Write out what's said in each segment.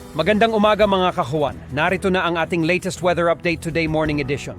Magandang umaga mga kahuan. Narito na ang ating latest weather update today morning edition.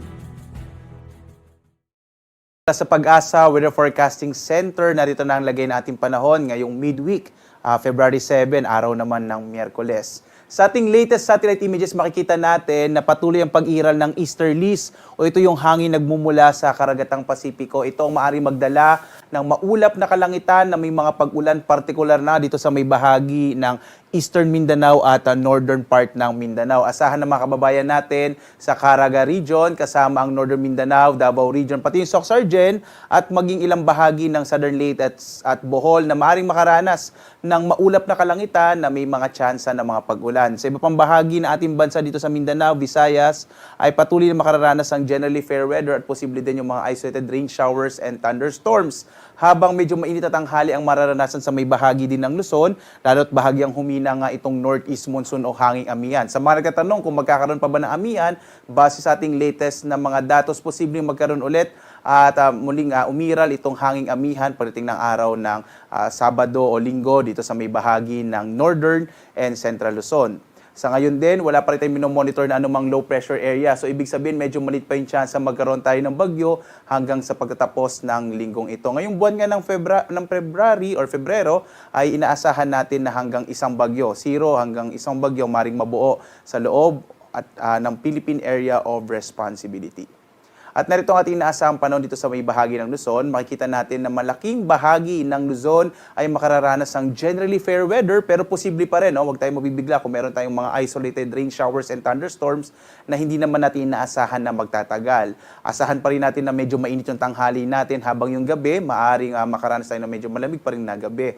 Sa Pag-asa Weather Forecasting Center, narito na ang lagay na ating panahon ngayong midweek, February 7, araw naman ng Miyerkules. Sa ating latest satellite images, makikita natin na patuloy ang pag-iral ng easterlies o ito yung hangin nagmumula sa karagatang Pasipiko. Ito ang maaaring magdala ng maulap na kalangitan na may mga pag-ulan, partikular na dito sa may bahagi ng Eastern Mindanao at northern part ng Mindanao. Asahan ng mga kababayan natin sa Caraga region, kasama ang Northern Mindanao, Davao region, pati yung Soc-Sargen at maging ilang bahagi ng Southern Leyte at Bohol na maaaring makaranas ng maulap na kalangitan na may mga tsansa ng mga pag-ulan. Sa iba pang bahagi ng ating bansa dito sa Mindanao, Visayas, ay patuloy na makararanas ng generally fair weather at posible din yung mga isolated rain showers and thunderstorms. Habang medyo mainit at tanghali ang mararanasan sa may bahagi din ng Luzon, lalo't bahagyang humina nga itong northeast monsoon o hanging amihan. Sa mga nagtatanong kung magkakaroon pa ba ng amihan, base sa ating latest na mga datos, posibleng magkaroon ulit at muling umiral itong hanging amihan pagdating ng araw ng Sabado o Linggo dito sa may bahagi ng northern and central Luzon. Sa ngayon din, wala pa rin tayong minomonitor na anumang low pressure area. So ibig sabihin, medyo maliit pa yung chance na magkaroon tayo ng bagyo hanggang sa pagtatapos ng linggong ito. Ngayong buwan nga ng February or Febrero ay inaasahan natin na hanggang isang bagyo, 0 hanggang isang bagyo maring mabuo sa loob at ng Philippine Area of Responsibility. At narito ang ating inaasahang panahon dito sa may bahagi ng Luzon. Makikita natin na malaking bahagi ng Luzon ay makararanas ng generally fair weather pero posible pa rin. Huwag tayong mabibigla kung meron tayong mga isolated rain showers and thunderstorms na hindi naman natin inaasahan na magtatagal. Asahan pa rin natin na medyo mainit yung tanghali natin habang yung gabi, maaaring makaranas tayo na medyo malamig pa rin na gabi.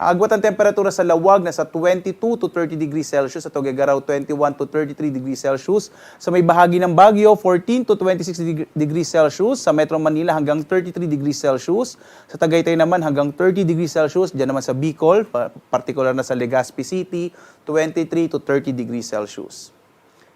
Ang agwat ng temperatura sa Lawag nasa 22 to 30 degrees Celsius, sa Tuguegarao 21 to 33 degrees Celsius, sa may bahagi ng Baguio 14 to 26 degrees Celsius, sa Metro Manila hanggang 33 degrees Celsius, sa Tagaytay naman hanggang 30 degrees Celsius, diyan naman sa Bicol, partikular na sa Legazpi City, 23 to 30 degrees Celsius.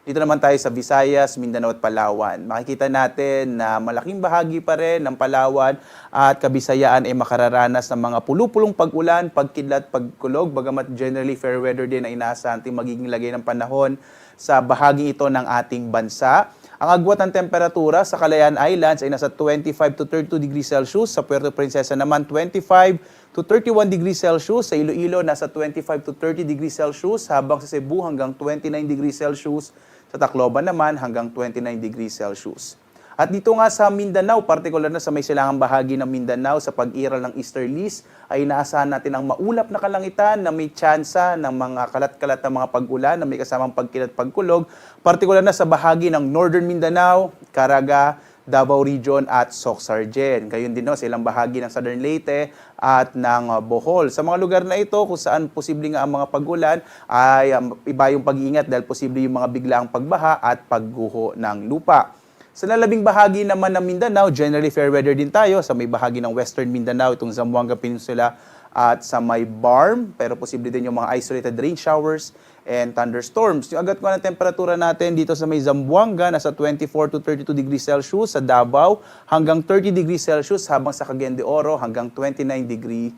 Dito naman tayo sa Visayas, Mindanao at Palawan. Makikita natin na malaking bahagi pa rin ng Palawan at Kabisayaan ay makararanas ng mga pulupulong pag-ulan, pagkidlat, pagkulog, bagamat generally fair weather din na inaasahan natin magiging lagay ng panahon sa bahagi ito ng ating bansa. Ang agwat ng temperatura sa Calayan Islands ay nasa 25 to 32 degrees Celsius, sa Puerto Princesa naman 25 to 31 degrees Celsius, sa Iloilo nasa 25 to 30 degrees Celsius, habang sa Cebu hanggang 29 degrees Celsius, sa Tacloban naman hanggang 29 degrees Celsius. At dito nga sa Mindanao, partikular na sa may silangang bahagi ng Mindanao, sa pag-iral ng easterlies, ay inaasahan natin ang maulap na kalangitan na may tsansa ng mga kalat-kalat na mga pag-ulan na may kasamang pagkilat pagkulog, partikular na sa bahagi ng Northern Mindanao, Caraga, Davao Region at Soc-Sargen. Gayon din sa ilang bahagi ng Southern Leyte at ng Bohol. Sa mga lugar na ito kung saan posible nga ang mga pag-ulan ay iba yung pag-iingat dahil posible yung mga biglaang pagbaha at pagguho ng lupa. Sa lalabing bahagi naman ng Mindanao, generally fair weather din tayo. Sa may bahagi ng Western Mindanao, itong Zamboanga Peninsula at sa may Barm, pero posible din yung mga isolated rain showers and thunderstorms. Yung agad ko ng temperatura natin dito sa may Zamboanga, nasa 24 to 32 degrees Celsius, sa Davao hanggang 30 degrees Celsius, habang sa Cagayan de Oro hanggang 29 degrees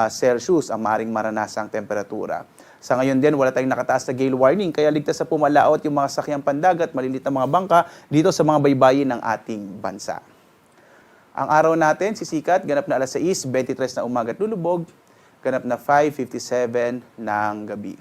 Celsius ang maring maranasang temperatura. Sa ngayon din, wala tayong nakataas na gale warning, kaya ligtas sa pumalaot yung mga sakyang pandagat, malilit na mga bangka dito sa mga baybayin ng ating bansa. Ang araw natin, sisikat, ganap na alas 6:23 na umaga at lulubog, ganap na 5:57 ng gabi.